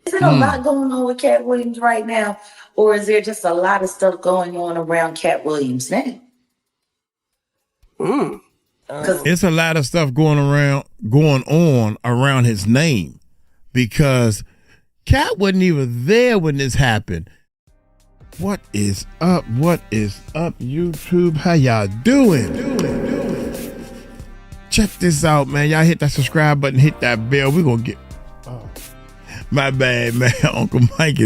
Is there a lot going on with Katt Williams right now? Or is there just a lot of stuff going on around Katt Williams' name? It's a lot of stuff going on around his name, because Katt wasn't even there when this happened. What is up? What is up, YouTube? How y'all doing? Check this out, man. Y'all hit that subscribe button, hit that bell. We're gonna get my bad, man. Uncle Mike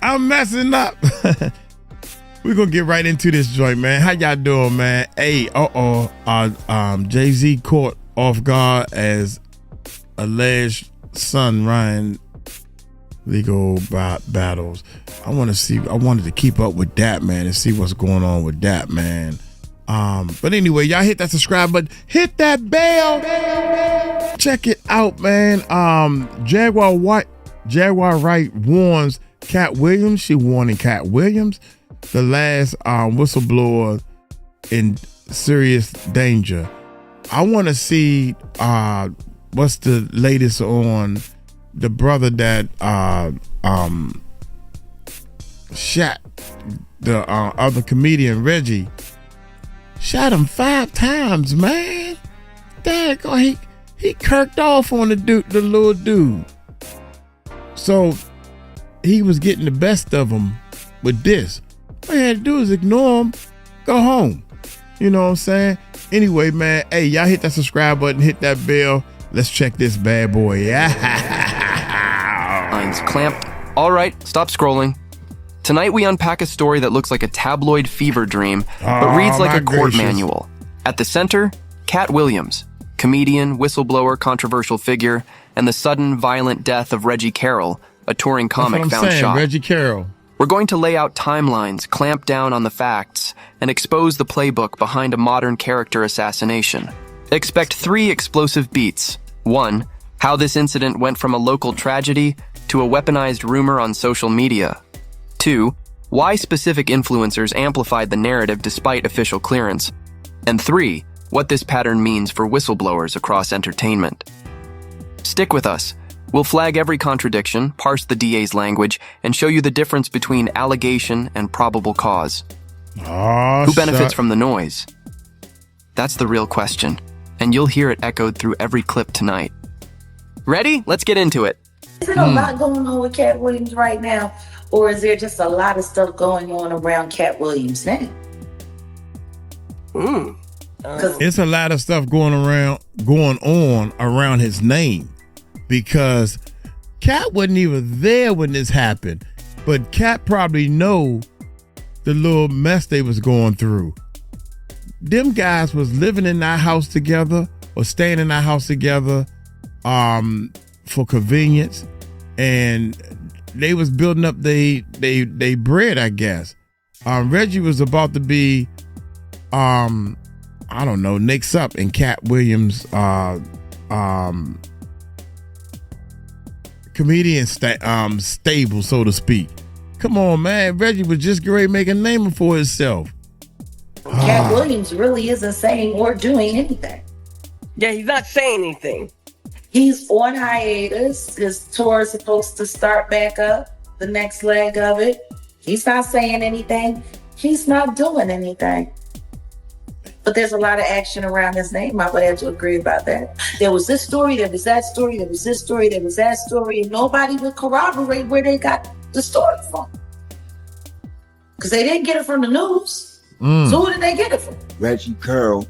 I'm messing up. We're gonna get right into this joint, man. How y'all doing, man? Hey, Jay-Z caught off guard as alleged son Ryan legal battles. I wanted to keep up with that, man, and see what's going on with that, man. But anyway, y'all hit that subscribe button, hit that bell. Check it out, man. Jaguar Wright warns Katt Williams. She warning Katt Williams, the last whistleblower in serious danger. I want to see what's the latest on the brother that shot the other comedian, Reggie. Shot him 5 times, man. Dang, he kirked off on the little dude. So he was getting the best of him with this. All you had to do is ignore him, go home. You know what I'm saying? Anyway, man, hey, y'all hit that subscribe button, hit that bell. Let's check this bad boy. Yeah. Lines clamped. All right, stop scrolling. Tonight we unpack a story that looks like a tabloid fever dream, but reads like a court manual. At the center, Katt Williams, comedian, whistleblower, controversial figure, and the sudden violent death of Reggie Carroll, a touring comic found shot. Reggie Carroll. We're going to lay out timelines, clamp down on the facts, and expose the playbook behind a modern character assassination. Expect 3 explosive beats. 1, how this incident went from a local tragedy to a weaponized rumor on social media. 2, why specific influencers amplified the narrative despite official clearance. And 3, what this pattern means for whistleblowers across entertainment. Stick with us. We'll flag every contradiction, parse the DA's language, and show you the difference between allegation and probable cause. Who benefits from the noise? That's the real question, and you'll hear it echoed through every clip tonight. Ready? Let's get into it. Is there a lot going on with Katt Williams right now? Or is there just a lot of stuff going on around Katt Williams' name? It's a lot of stuff going on around his name, because Katt wasn't even there when this happened, but Katt probably know the little mess they was going through. Them guys was living in that house together or staying in that house together for convenience, and they was building up they bread, I guess. Reggie was about to be I don't know, next up in Katt Williams comedian stable, so to speak. Come on, man. Reggie was just ready to make a name for himself. Katt Williams really isn't saying or doing anything. Yeah, he's not saying anything. He's on hiatus. His tour is supposed to start back up, the next leg of it. He's not saying anything. He's not doing anything. But there's a lot of action around his name. I would have to agree about that. There was this story, there was that story, there was this story, there was that story, and nobody would corroborate where they got the story from. Because they didn't get it from the news. So who did they get it from? Reggie Carroll,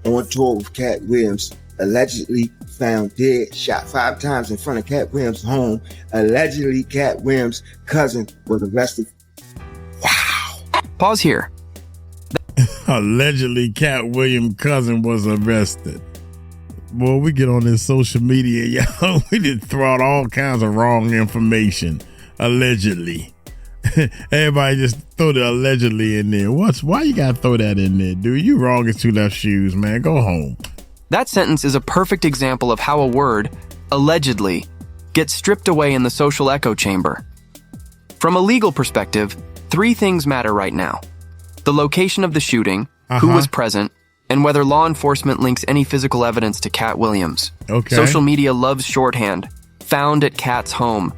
on tour with Katt Williams, allegedly found dead, shot 5 times in front of Katt Williams' home. Allegedly, Katt Williams' cousin was arrested. Wow. Pause here. Allegedly, Katt Williams' cousin was arrested. Boy, we get on this social media, y'all. We just throw out all kinds of wrong information. Allegedly. Everybody just throw the allegedly in there. Why you gotta throw that in there, dude? You wrong as 2 left shoes, man. Go home. That sentence is a perfect example of how a word, allegedly, gets stripped away in the social echo chamber. From a legal perspective, 3 things matter right now. The location of the shooting, who was present, and whether law enforcement links any physical evidence to Katt Williams. Okay. Social media loves shorthand. Found at Katt's home.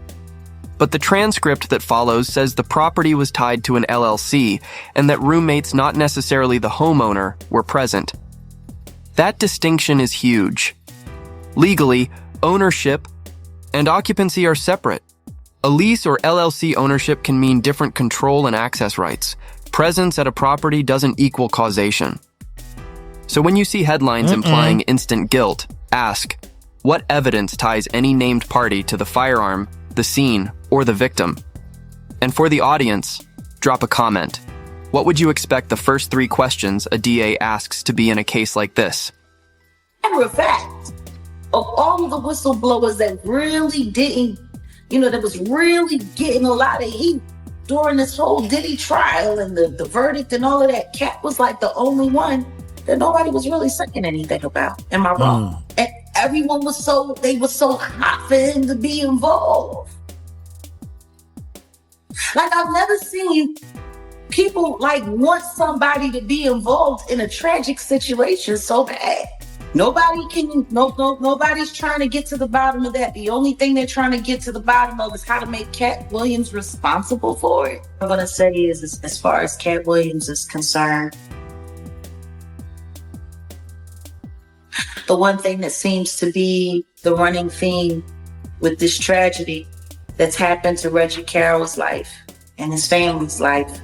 But the transcript that follows says the property was tied to an LLC and that roommates, not necessarily the homeowner, were present. That distinction is huge. Legally, ownership and occupancy are separate. A lease or LLC ownership can mean different control and access rights. Presence at a property doesn't equal causation. So when you see headlines implying instant guilt, ask, what evidence ties any named party to the firearm, the scene, or the victim? And for the audience, drop a comment. What would you expect the first 3 questions a DA asks to be in a case like this? Matter of fact, of all of the whistleblowers that really didn't, that was really getting a lot of heat during this whole Diddy trial and the verdict and all of that, Katt was like the only one that nobody was really saying anything about. Am I wrong? And everyone was so hot for him to be involved. Like, I've never seen people want somebody to be involved in a tragic situation so bad. Nobody's trying to get to the bottom of that. The only thing they're trying to get to the bottom of is how to make Katt Williams responsible for it. What I'm gonna say is, as far as Katt Williams is concerned, the one thing that seems to be the running theme with this tragedy that's happened to Reggie Carroll's life and his family's life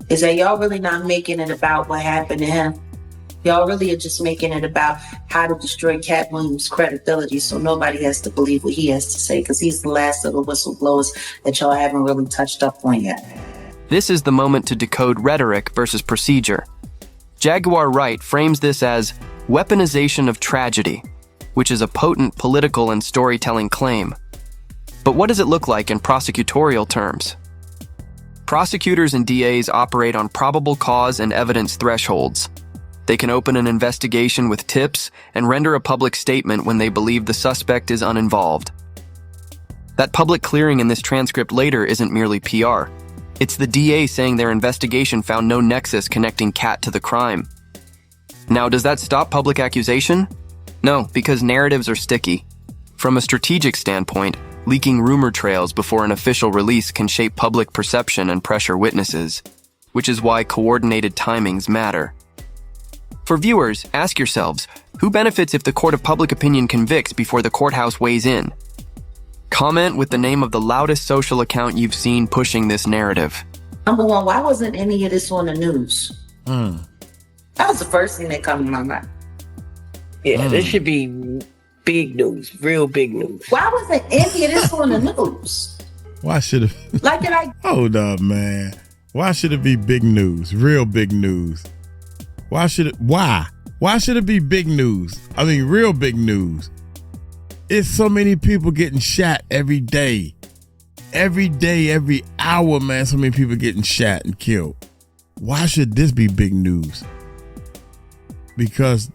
is that y'all really not making it about what happened to him. Y'all really are just making it about how to destroy Katt Williams' credibility so nobody has to believe what he has to say, because he's the last of the whistleblowers that y'all haven't really touched up on yet. This is the moment to decode rhetoric versus procedure. Jaguar Wright frames this as weaponization of tragedy, which is a potent political and storytelling claim. But what does it look like in prosecutorial terms? Prosecutors and DAs operate on probable cause and evidence thresholds. They can open an investigation with tips and render a public statement when they believe the suspect is uninvolved. That public clearing in this transcript later isn't merely PR. It's the DA saying their investigation found no nexus connecting Katt to the crime. Now, does that stop public accusation? No, because narratives are sticky. From a strategic standpoint, leaking rumor trails before an official release can shape public perception and pressure witnesses, which is why coordinated timings matter. For viewers, ask yourselves, who benefits if the court of public opinion convicts before the courthouse weighs in? Comment with the name of the loudest social account you've seen pushing this narrative. Number one, why wasn't any of this on the news? That was the first thing that come to my mind. Yeah, this should be big news, real big news. Why wasn't any of this on the news? Why should it? Hold up, man. Why should it be big news? Real big news. Why should it? Why? Why should it be big news? I mean, real big news. It's so many people getting shot every day. Every day, every hour, man. So many people getting shot and killed. Why should this be big news? Because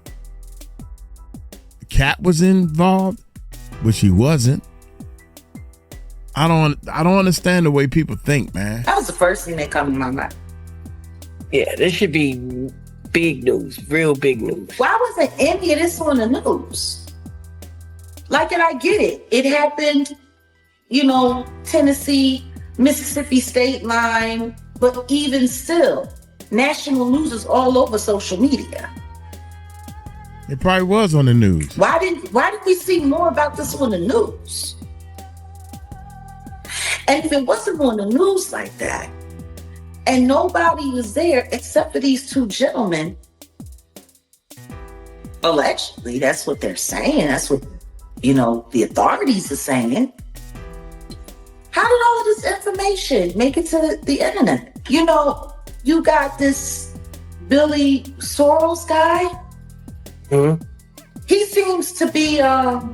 Katt was involved, which he wasn't. I don't understand the way people think, man. That was the first thing that come to my mind. Yeah, this should be big news, real big news. Why wasn't any of this on the news? And I get it. It happened, Tennessee, Mississippi state line, but even still, national news is all over social media. It probably was on the news. Why didn't we see more about this on the news? And if it wasn't on the news like that, and nobody was there except for these 2 gentlemen, allegedly, that's what they're saying. That's what, the authorities are saying. How did all of this information make it to the internet? You got this Billy Soros guy. He seems to be the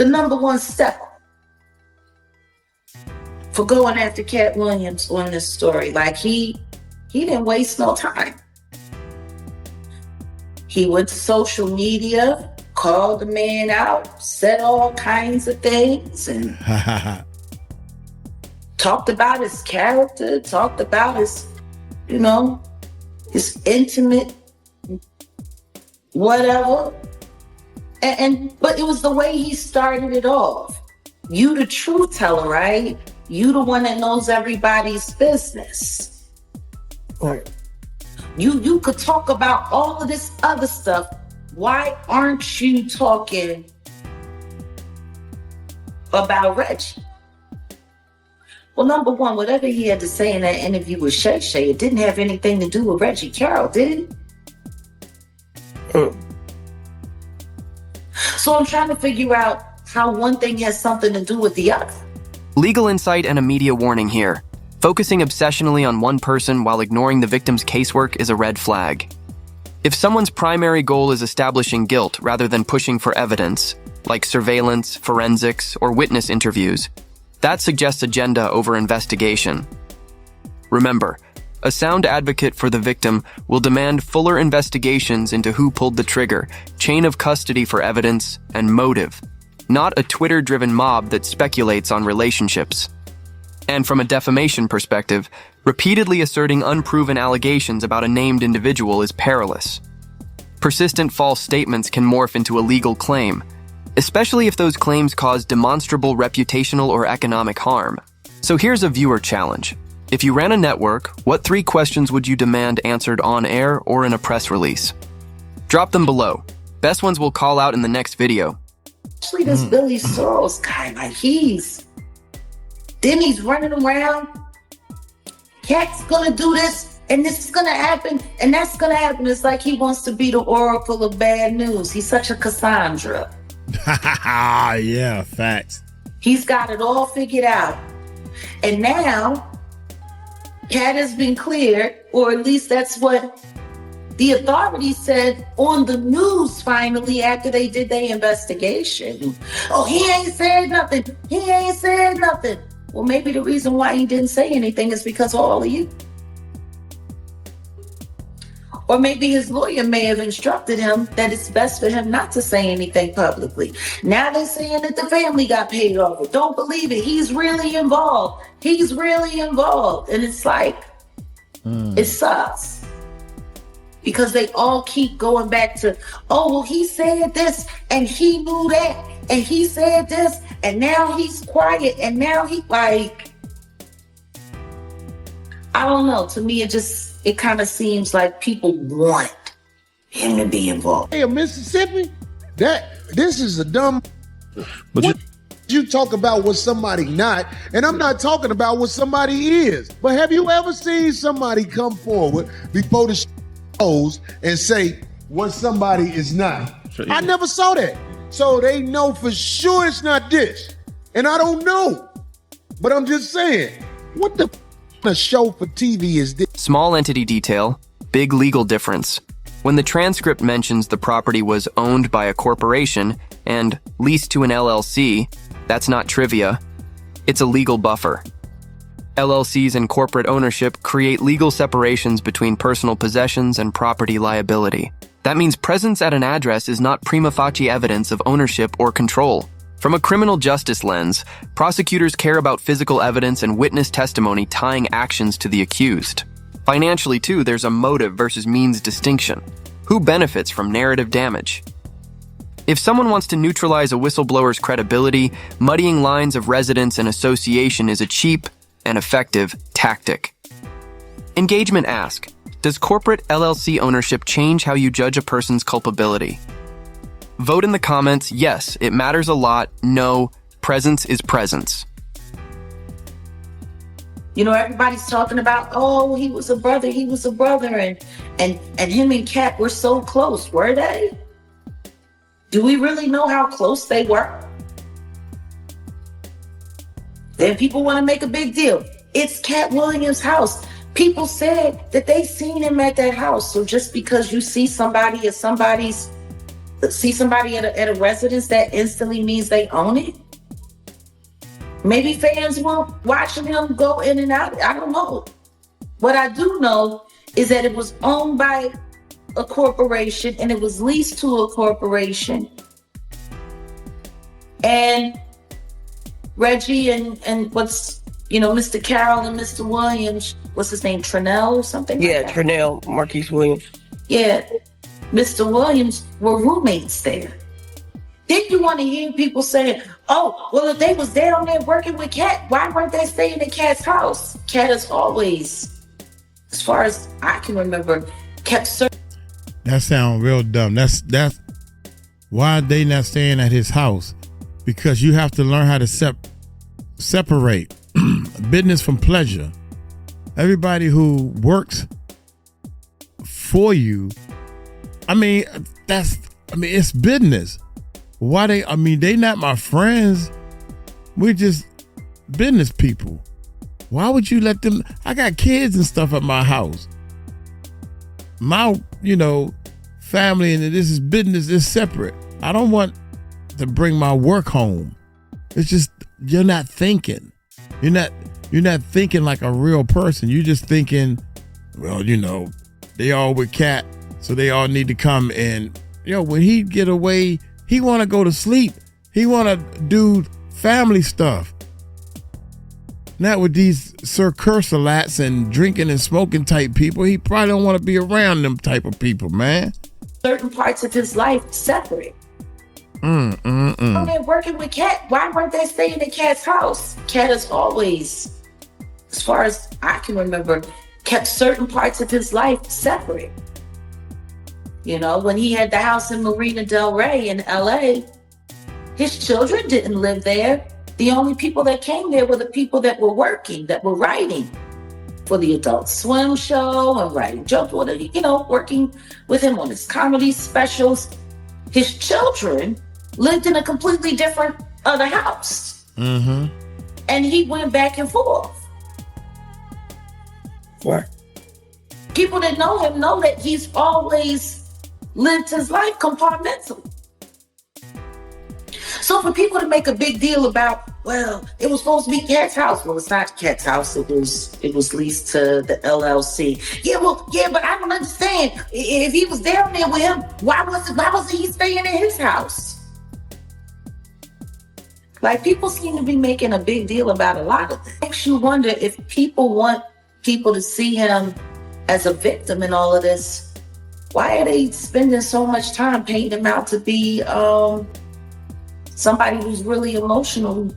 number one step for going after Katt Williams on this story. He didn't waste no time. He went to social media, called the man out, said all kinds of things, and talked about his character, talked about his, his intimate whatever. But it was the way he started it off. You the truth teller, right? You the one that knows everybody's business. Right. You could talk about all of this other stuff. Why aren't you talking about Reggie? Well, number one, whatever he had to say in that interview with Shay Shay, it didn't have anything to do with Reggie Carroll, did it? So I'm trying to figure out how one thing has something to do with the other. Legal insight and a media warning here. Focusing obsessionally on one person while ignoring the victim's casework is a red flag. If someone's primary goal is establishing guilt rather than pushing for evidence, like surveillance, forensics, or witness interviews, that suggests agenda over investigation. Remember, a sound advocate for the victim will demand fuller investigations into who pulled the trigger, chain of custody for evidence, and motive, not a Twitter-driven mob that speculates on relationships. And from a defamation perspective, repeatedly asserting unproven allegations about a named individual is perilous. Persistent false statements can morph into a legal claim, especially if those claims cause demonstrable reputational or economic harm. So here's a viewer challenge. If you ran a network, what 3 questions would you demand answered on air or in a press release? Drop them below. Best ones we'll call out in the next video. Especially this Billy Sorrells guy, like he's running around. Katt's gonna do this, and this is gonna happen, and that's gonna happen. It's like he wants to be the oracle of bad news. He's such a Cassandra. Yeah, facts. He's got it all figured out. And now, Katt has been cleared, or at least that's what the authorities said on the news finally after they did their investigation. Oh, he ain't said nothing. He ain't said nothing. Well, maybe the reason why he didn't say anything is because of all of you. Or maybe his lawyer may have instructed him that it's best for him not to say anything publicly. Now they're saying that the family got paid off. Don't believe it. He's really involved. He's really involved. And it's like, it sucks. Because they all keep going back to, oh, well, he said this and he knew that and he said this and now he's quiet and now he like, I don't know. To me, it kind of seems like people want him to be involved. Hey, in Mississippi, this is a dumb. What you talk about what somebody not, and I'm not talking about what somebody is. But have you ever seen somebody come forward before the shows and say what somebody is not? Sure, yeah. I never saw that. So they know for sure it's not this. And I don't know. But I'm just saying, what the a show for TV is this? Small entity detail, big legal difference. When the transcript mentions the property was owned by a corporation and leased to an LLC, that's not trivia. It's a legal buffer. LLCs and corporate ownership create legal separations between personal possessions and property liability. That means presence at an address is not prima facie evidence of ownership or control. From a criminal justice lens, prosecutors care about physical evidence and witness testimony tying actions to the accused. Financially, too, there's a motive versus means distinction. Who benefits from narrative damage? If someone wants to neutralize a whistleblower's credibility, muddying lines of residence and association is a cheap and effective tactic. Engagement ask, does corporate LLC ownership change how you judge a person's culpability? Vote in the comments, yes, it matters a lot, no, presence is presence. You know, everybody's talking about, oh, he was a brother, and him and Katt were so close, were they? Do we really know how close they were? Then people want to make a big deal. It's Katt Williams' house. People said that they seen him at that house. So just because you see somebody at a residence, that instantly means they own it? Maybe fans were watching him go in and out. I don't know. What I do know is that it was owned by a corporation and it was leased to a corporation. And Reggie and Mr. Carroll and Mr. Williams, what's his name, Trinell or something? Yeah, like that? Trinell, Marquise Williams. Yeah, Mr. Williams were roommates there. you want to hear people saying, oh, well, if they was down there working with Katt, why weren't they staying in Katt's house? Katt has always, as far as I can remember, kept certain. That sounds real dumb. That's why they not staying at his house, because you have to learn how to separate business from pleasure. Everybody who works for you, it's business. Why they not my friends. We're just business people. Why would you let them? I got kids and stuff at my house. My, family, and this is business is separate. I don't want to bring my work home. It's just, you're not thinking. You're not thinking like a real person. You're just thinking, well, they all with Katt, so they all need to come and, when he get away, he want to go to sleep. He want to do family stuff. Not with these Sir Cursalats and drinking and smoking type people. He probably don't want to be around them type of people, man. Certain parts of his life separate. When they're working with Katt, why weren't they staying in Katt's house? Katt has always, as far as I can remember, kept certain parts of his life separate. When he had the house in Marina Del Rey in LA, his children didn't live there. The only people that came there were the people that were working, that were writing for the Adult Swim show and writing jokes, working with him on his comedy specials. His children lived in a completely different other house. And he went back and forth. Right. People that know him know that he's always lived his life compartmentally. So for people to make a big deal about, well, it was supposed to be Katt's house. Well, it's not Katt's house. It was leased to the LLC. Yeah, but I don't understand. If he was down there with him, why wasn't he staying in his house? Like, people seem to be making a big deal about a lot of things. Makes you wonder if people want people to see him as a victim in all of this. Why are they spending so much time painting him out to be somebody who's really emotional,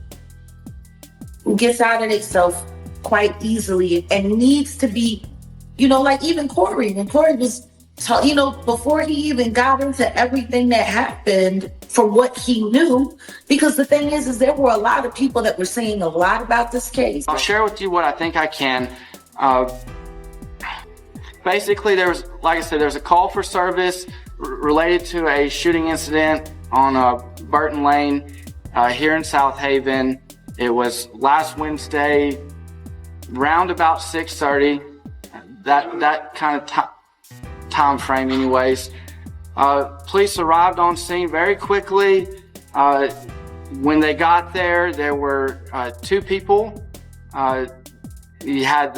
who gets out of itself quite easily and needs to be, like even Corey, when Corey was, before he even got into everything that happened, for what he knew, because the thing is there were a lot of people that were saying a lot about this case. I'll share with you what I think I can. Basically, there's a call for service related to a shooting incident on Burton Lane here in South Haven. It was last Wednesday, round about 6:30. That kind of time frame, anyways. Police arrived on scene very quickly. When they got there, there were two people. You had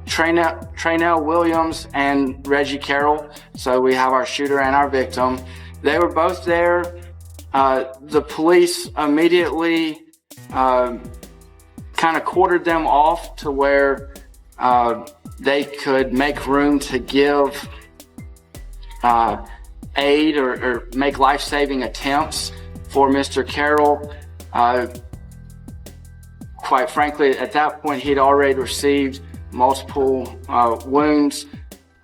Traynell Williams and Reggie Carroll. So we have our shooter and our victim. They were both there. The police immediately kind of quartered them off to where they could make room to give aid or make life-saving attempts for Mr. Carroll. Quite frankly, at that point, he'd already received multiple wounds.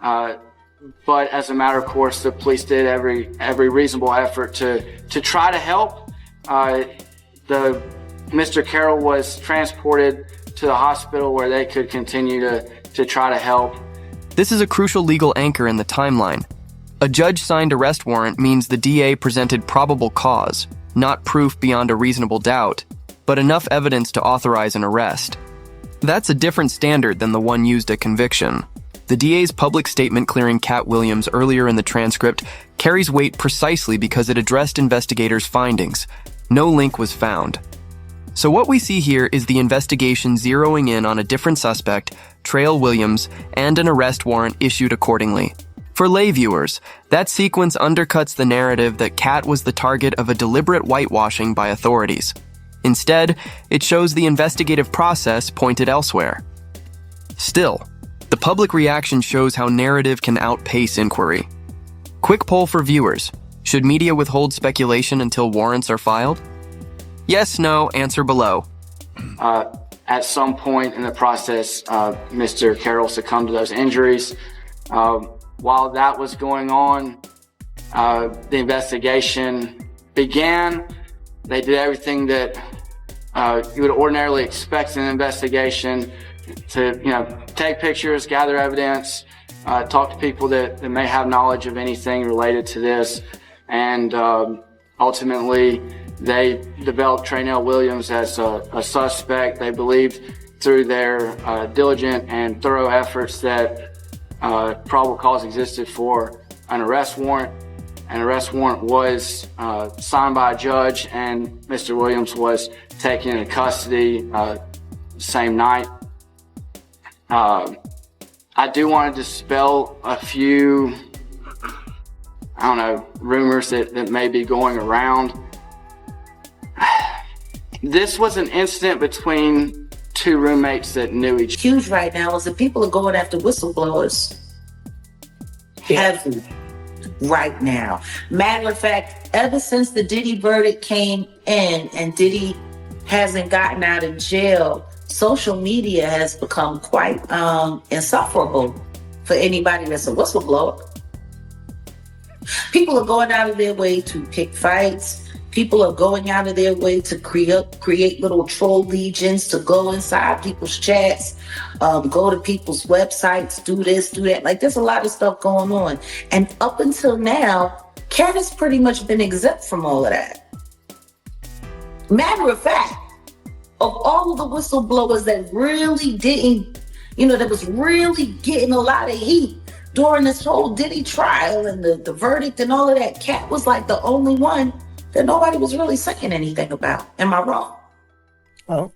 But as a matter of course, the police did every reasonable effort to try to help. Mr. Carroll was transported to the hospital where they could continue to try to help. This is a crucial legal anchor in the timeline. A judge-signed arrest warrant means the DA presented probable cause, not proof beyond a reasonable doubt, but enough evidence to authorize an arrest. That's a different standard than the one used at conviction. The DA's public statement clearing Katt Williams earlier in the transcript carries weight precisely because it addressed investigators' findings. No link was found. So what we see here is the investigation zeroing in on a different suspect, Trail Williams, and an arrest warrant issued accordingly. For lay viewers, that sequence undercuts the narrative that Katt was the target of a deliberate whitewashing by authorities. Instead, it shows the investigative process pointed elsewhere. Still, the public reaction shows how narrative can outpace inquiry. Quick poll for viewers. Should media withhold speculation until warrants are filed? Yes, no, answer below. At some point in the process, Mr. Carroll succumbed to those injuries. While that was going on, the investigation began. They did everything that you would ordinarily expect in an investigation to, take pictures, gather evidence, talk to people that may have knowledge of anything related to this. And ultimately, they developed Katt Williams as a suspect. They believed through their diligent and thorough efforts that probable cause existed for an arrest warrant. An arrest warrant was signed by a judge, and Mr. Williams was taken into custody the same night. I do want to dispel a few, rumors that may be going around. This was an incident between two roommates that knew each other. Huge right now is that people are going after whistleblowers. Heavy right now. Matter of fact, ever since the Diddy verdict came in and Diddy hasn't gotten out of jail, social media has become quite insufferable for anybody that's a whistleblower. People are going out of their way to pick fights. People are going out of their way to create little troll legions, to go inside people's chats, go to people's websites, do this, do that. Like, there's a lot of stuff going on. And up until now, Katt has pretty much been exempt from all of that. Matter of fact, of all of the whistleblowers that really didn't, that was really getting a lot of heat during this whole Diddy trial and the verdict and all of that, Katt was like the only one that nobody was really saying anything about. Am I wrong? Oh.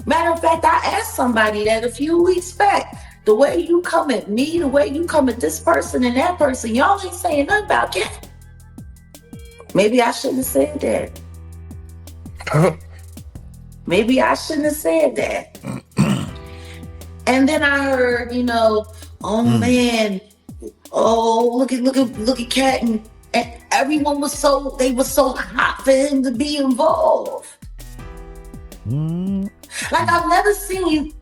Matter of fact, I asked somebody that a few weeks back, the way you come at me, the way you come at this person and that person, y'all ain't saying nothing about Katt. Maybe I shouldn't have said that. Maybe I shouldn't have said that. And then I heard, man, look at Katt, and everyone was so hot for him to be involved. Like, I've never seen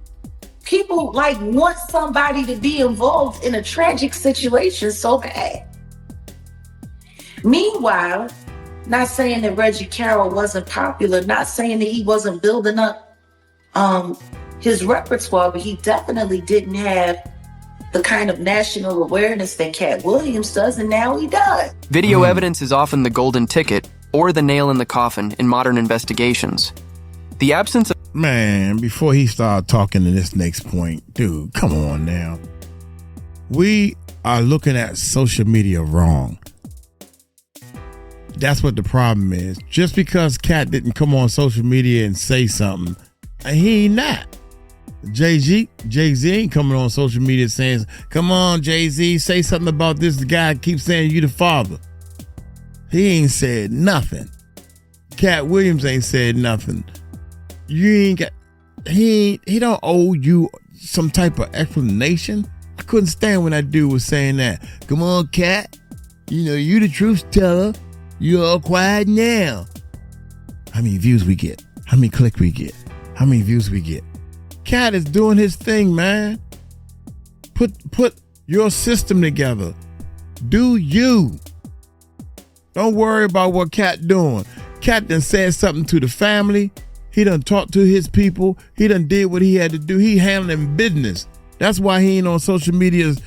people want somebody to be involved in a tragic situation so bad. Meanwhile, not saying that Reggie Carroll wasn't popular, not saying that he wasn't building up his repertoire, but he definitely didn't have the kind of national awareness that Katt Williams does, and now he does. Video evidence is often the golden ticket or the nail in the coffin in modern investigations. The absence of... Man, before he started talking to this next point, dude, come on now. We are looking at social media wrong. That's what the problem is. Just because Katt didn't come on social media and say something, he ain't not. Jay-Z ain't coming on social media saying, come on, Jay-Z, say something about this. The guy keeps saying you the father. He ain't said nothing. Katt Williams ain't said nothing. You ain't got, he don't owe you some type of explanation. I couldn't stand when that dude was saying that. Come on, Katt. You the truth teller. You all quiet now. How many views we get? How many clicks we get? How many views we get? Katt is doing his thing, man. Put your system together. Do you. Don't worry about what Katt doing. Katt done said something to the family. He done talked to his people. He done did what he had to do. He handling business. That's why he ain't on social media's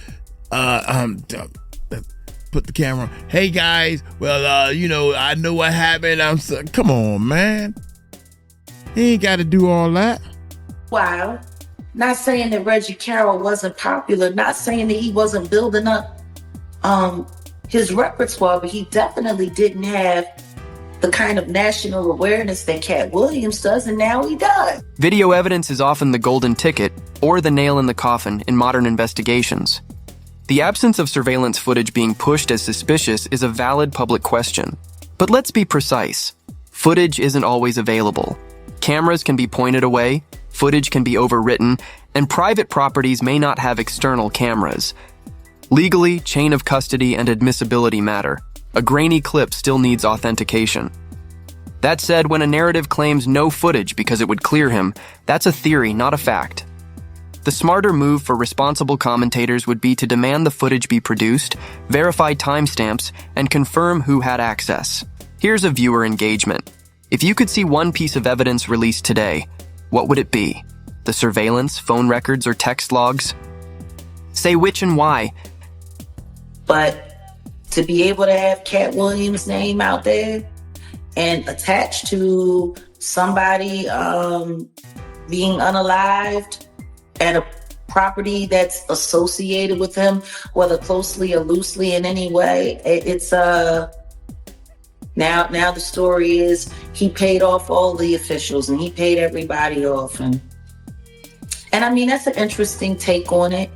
put the camera. Hey guys, well, I know what happened. Come on, man. He ain't got to do all that. Wow. Not saying that Reggie Carroll wasn't popular, not saying that he wasn't building up his repertoire, but he definitely didn't have the kind of national awareness that Katt Williams does, and now he does. Video evidence is often the golden ticket or the nail in the coffin in modern investigations. The absence of surveillance footage being pushed as suspicious is a valid public question. But let's be precise. Footage isn't always available. Cameras can be pointed away, footage can be overwritten, and private properties may not have external cameras. Legally, chain of custody and admissibility matter. A grainy clip still needs authentication. That said, when a narrative claims no footage because it would clear him, that's a theory, not a fact. The smarter move for responsible commentators would be to demand the footage be produced, verify timestamps, and confirm who had access. Here's a viewer engagement. If you could see one piece of evidence released today, what would it be? The surveillance, phone records, or text logs? Say which and why. But to be able to have Katt Williams' name out there and attached to somebody being unalived at a property that's associated with him, whether closely or loosely in any way, it's now the story is he paid off all the officials and he paid everybody off, and I mean that's an interesting take on it.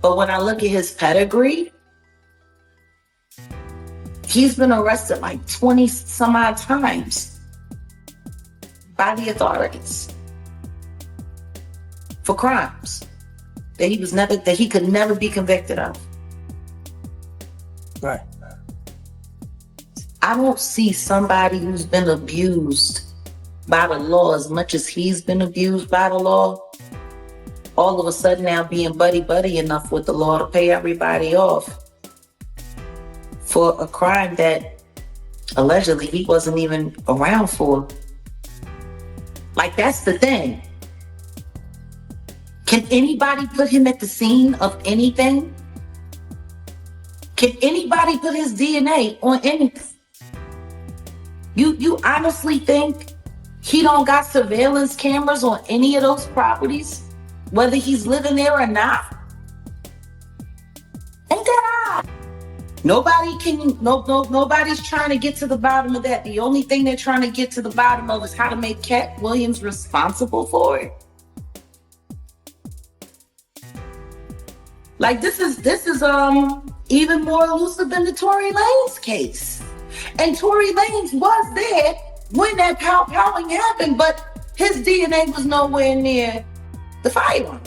But when I look at his pedigree, he's been arrested like 20 some odd times by the authorities for crimes that he could never be convicted of. Right. I don't see somebody who's been abused by the law as much as he's been abused by the law, all of a sudden now being buddy enough with the law to pay everybody off for a crime that allegedly he wasn't even around for. Like, that's the thing. Can anybody put him at the scene of anything? Can anybody put his DNA on anything? You honestly think he don't got surveillance cameras on any of those properties, whether he's living there or not? Ain't that odd? Nobody's trying to get to the bottom of that. The only thing they're trying to get to the bottom of is how to make Katt Williams responsible for it. Like, this is even more elusive than the Tory Lanez case. And Tory Lanez was there when that powwowing happened, but his DNA was nowhere near the firearm.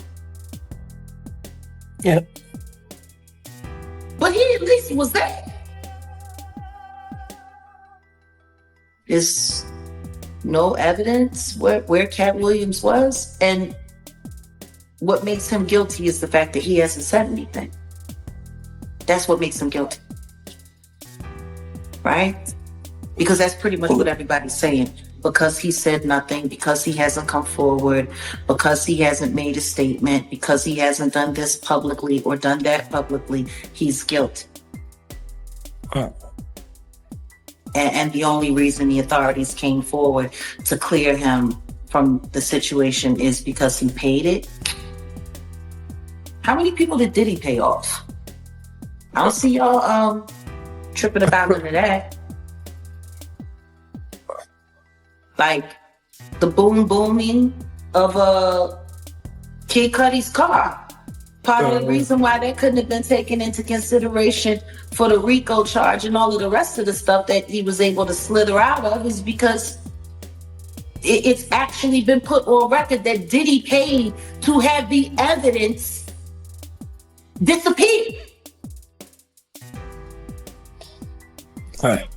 Yep. But he at least was there. There's no evidence where Katt Williams was, and what makes him guilty is the fact that he hasn't said anything. That's what makes him guilty. Right? Because that's pretty much what everybody's saying. Because he said nothing, because he hasn't come forward, because he hasn't made a statement, because he hasn't done this publicly or done that publicly, he's guilty. And the only reason the authorities came forward to clear him from the situation is because he paid it. How many people did he pay off? I don't see y'all tripping about none of that. Like the booming of Kid Cudi's car. Part of the reason why that couldn't have been taken into consideration for the RICO charge and all of the rest of the stuff that he was able to slither out of is because it's actually been put on record that Diddy paid to have the evidence disappear. Right.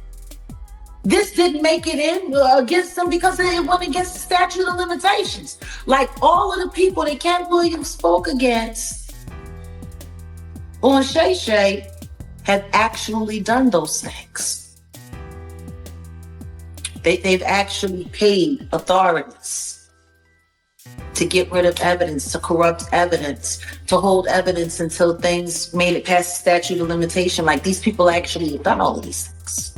This didn't make it in against them because it went against the statute of limitations. Like all of the people that Katt Williams spoke against on Shay Shay have actually done those things. They've actually paid authorities to get rid of evidence, to corrupt evidence, to hold evidence until things made it past the statute of limitation. Like these people actually have done all of these things.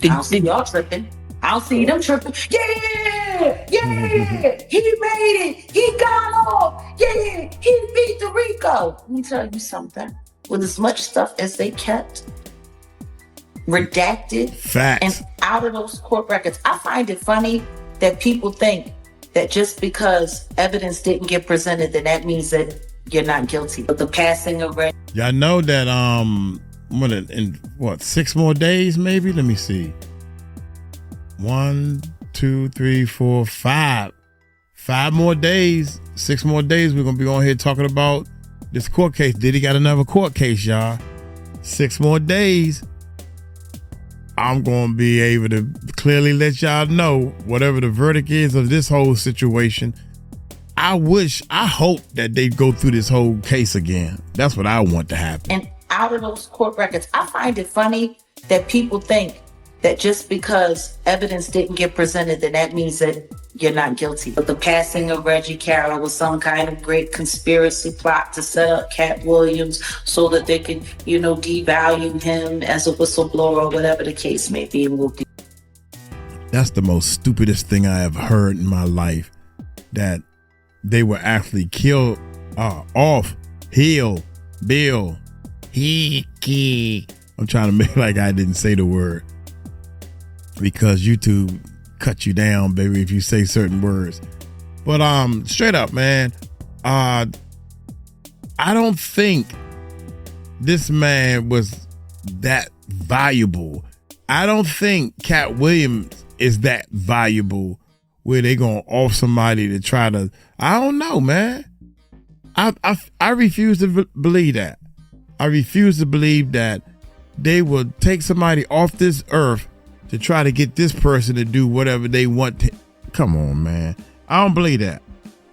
I don't see y'all tripping. I don't see them tripping. Yeah, he made it. He got off. Yeah, he beat the RICO. Let me tell you something. With as much stuff as they kept redacted Facts. and out of those court records, I find it funny that people think that just because evidence didn't get presented, then that means that you're not guilty. But the passing of Y'all know that in 6 more days maybe? Let me see. 1, 2, 3, 4, 5. 5 more days. 6 more days we're gonna be on here talking about this court case. Diddy got another court case, y'all. 6 more days, I'm going to be able to clearly let y'all know whatever the verdict is of this whole situation. I hope that they go through this whole case again. That's what I want to happen. And out of those court records, I find it funny that people think that just because evidence didn't get presented, then that means that you're not guilty. But the passing of Reggie Carroll was some kind of great conspiracy plot to set up Katt Williams so that they could, devalue him as a whistleblower or whatever the case may be. That's the most stupidest thing I have heard in my life, that they were actually killed off. Bill. I'm trying to make like I didn't say the word, because YouTube cut you down, baby, if you say certain words. But straight up, man, I don't think this man was that valuable. I don't think Katt Williams is that valuable where they gonna off somebody to try to, I don't know, man. I refuse to believe that. I refuse to believe that they will take somebody off this earth to try to get this person to do whatever they want to. Come on, man. I don't believe that.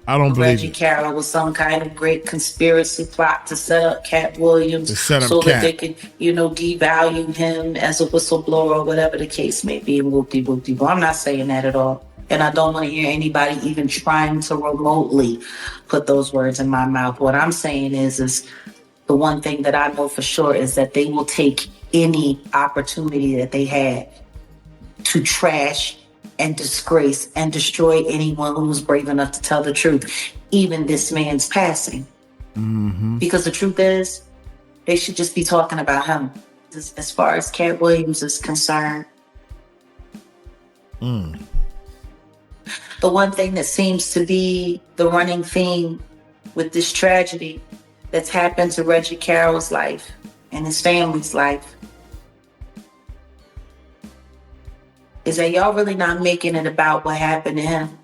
I don't believe Reggie Carroll was some kind of great conspiracy plot to set up Katt Williams so that they could, devalue him as a whistleblower or whatever the case may be. Whoop-de-whoop-de-whoop. I'm not saying that at all. And I don't want to hear anybody even trying to remotely put those words in my mouth. What I'm saying is the one thing that I know for sure is that they will take any opportunity that they have to trash and disgrace and destroy anyone who's brave enough to tell the truth, even this man's passing. Mm-hmm. Because the truth is, they should just be talking about him. As far as Katt Williams is concerned, the one thing that seems to be the running theme with this tragedy that's happened to Reggie Carroll's life and his family's life is that y'all really not making it about what happened to him.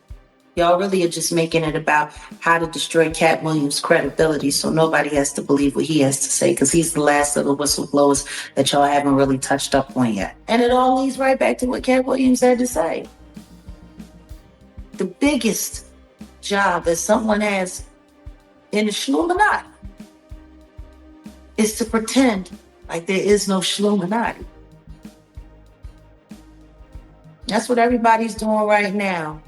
Y'all really are just making it about how to destroy Katt Williams' credibility so nobody has to believe what he has to say, because he's the last of the whistleblowers that y'all haven't really touched up on yet. And it all leads right back to what Katt Williams had to say. The biggest job that someone has in the Shluminati is to pretend like there is no Shluminati. That's what everybody's doing right now.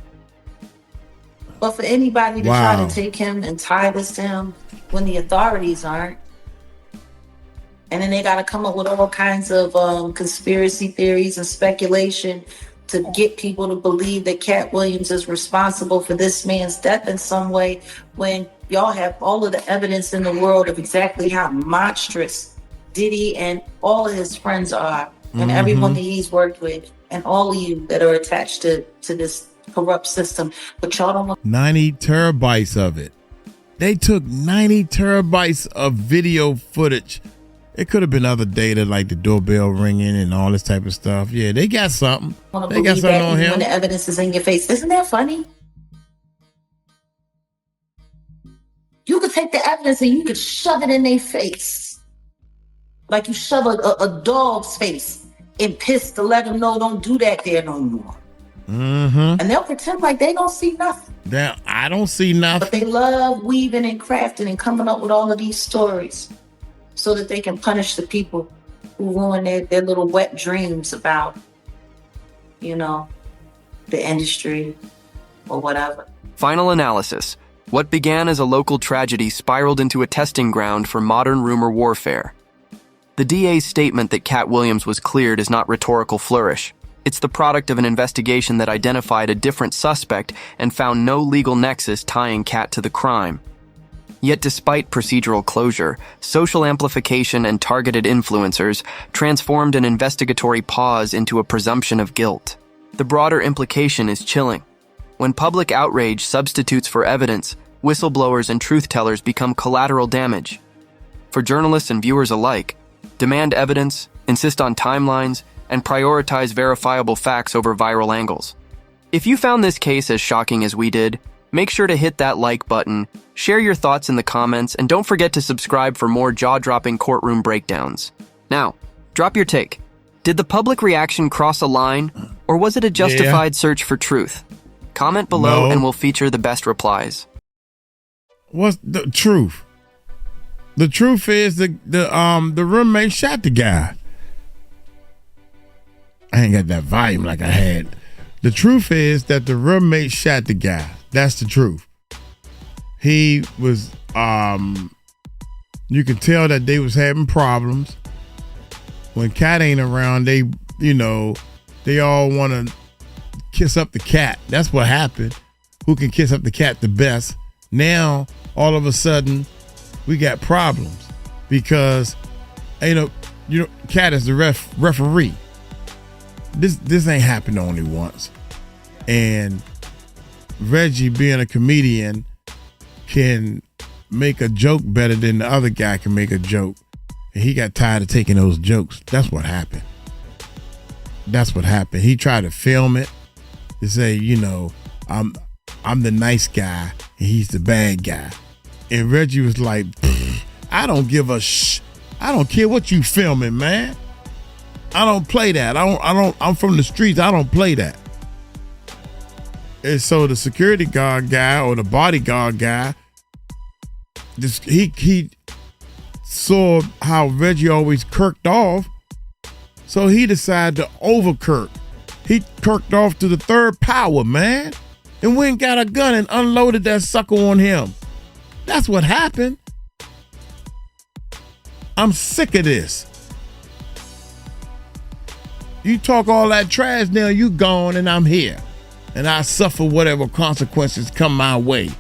But for anybody to try to take him and tie this to him when the authorities aren't, and then they got to come up with all kinds of conspiracy theories and speculation to get people to believe that Katt Williams is responsible for this man's death in some way, when y'all have all of the evidence in the world of exactly how monstrous Diddy and all of his friends are, and everyone that he's worked with, and all of you that are attached to this corrupt system. But y'all don't want 90 terabytes of it. They took 90 terabytes of video footage. It could have been other data like the doorbell ringing and all this type of stuff. Yeah, they got something. They got something on him. When the evidence is in your face. Isn't that funny? You could take the evidence and you could shove it in their face. Like you shove a dog's face and piss to let them know don't do that there no more. And they'll pretend like they don't see nothing. I don't see nothing. But they love weaving and crafting and coming up with all of these stories so that they can punish the people who ruin their little wet dreams about, the industry or whatever. Final analysis. What began as a local tragedy spiraled into a testing ground for modern rumor warfare. The DA's statement that Katt Williams was cleared is not rhetorical flourish. It's the product of an investigation that identified a different suspect and found no legal nexus tying Katt to the crime. Yet despite procedural closure, social amplification and targeted influencers transformed an investigatory pause into a presumption of guilt. The broader implication is chilling. When public outrage substitutes for evidence, whistleblowers and truth-tellers become collateral damage. For journalists and viewers alike, demand evidence, insist on timelines, and prioritize verifiable facts over viral angles. If you found this case as shocking as we did, make sure to hit that like button, share your thoughts in the comments, and don't forget to subscribe for more jaw-dropping courtroom breakdowns. Now, drop your take. Did the public reaction cross a line, or was it a justified search for truth? Comment below No. and we'll feature the best replies. What's the truth? The truth is the roommate shot the guy. I ain't got that volume like I had. The truth is that the roommate shot the guy. That's the truth. He was you could tell that they was having problems. When Katt ain't around, they all want to kiss up the cat. That's what happened. Who can kiss up the cat the best? Now, all of a sudden, we got problems because, Katt is the referee. This ain't happened only once. And Reggie, being a comedian, can make a joke better than the other guy can make a joke. And he got tired of taking those jokes. That's what happened. He tried to film it to say, I'm the nice guy and he's the bad guy. And Reggie was like, I don't give a I don't care what you filming, man. I don't play that. I'm from the streets. I don't play that. And so the security guard guy or the bodyguard guy, he saw how Reggie always kirked off. So he decided to over-kirk. He kirked off to the third power, man. And went and got a gun and unloaded that sucker on him. That's what happened. I'm sick of this. You talk all that trash, now you gone and I'm here. And I suffer whatever consequences come my way.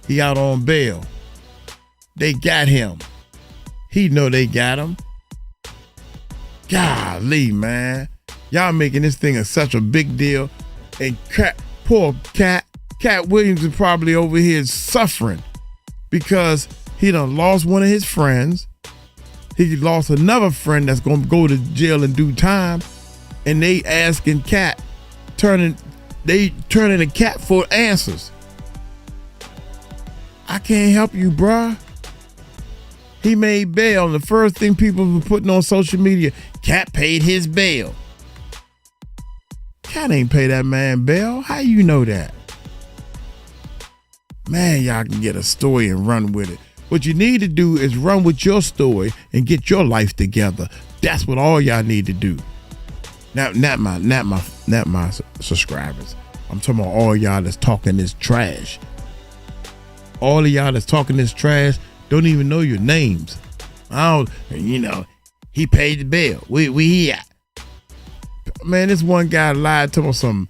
He out on bail. They got him. He know they got him. Golly, man. Y'all making this thing such a big deal. And poor Katt Williams is probably over here suffering because he done lost one of his friends. He lost another friend that's going to go to jail in due time. And they asking Katt, turning to Katt for answers. I can't help you, bruh. He made bail. And the first thing people were putting on social media, Katt paid his bail. Katt ain't pay that man bail. How you know that? Man, y'all can get a story and run with it. What you need to do is run with your story and get your life together. That's what all y'all need to do. Not my subscribers. I'm talking about all y'all that's talking this trash. All of y'all that's talking this trash don't even know your names. He paid the bill. We here. Man, this one guy lied to me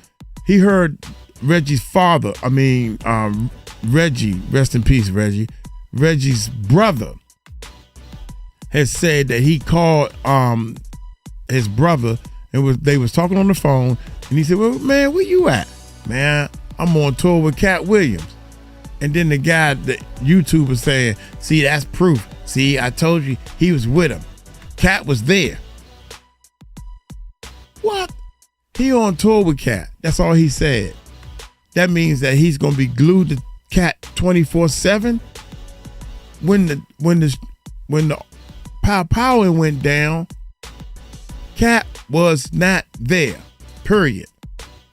he heard Reggie's father, Reggie, rest in peace, Reggie. Reggie's brother has said that he called his brother and they was talking on the phone, and he said, well, man, where you at? Man, I'm on tour with Katt Williams. And then the guy, the YouTuber, saying, see, that's proof. See, I told you he was with him. Katt was there. What? He on tour with Katt. That's all he said. That means that he's gonna be glued to Katt 24/7. When the power went down, Katt was not there. Period.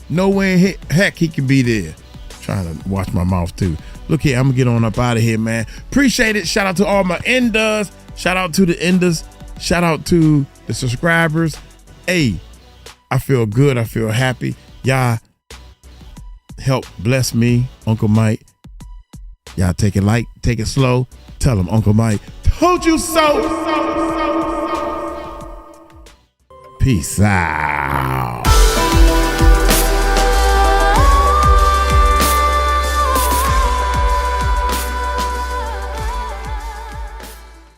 No way in heck he can be there. Trying to watch my mouth too. Look here, I'm gonna get on up out of here, man. Appreciate it. Shout out to all my enders. Shout out to the enders. Shout out to the subscribers. Hey, I feel good. I feel happy. Y'all help bless me, Uncle Mike. Y'all take it light, take it slow. Tell him, Uncle Mike, told you so. Peace out.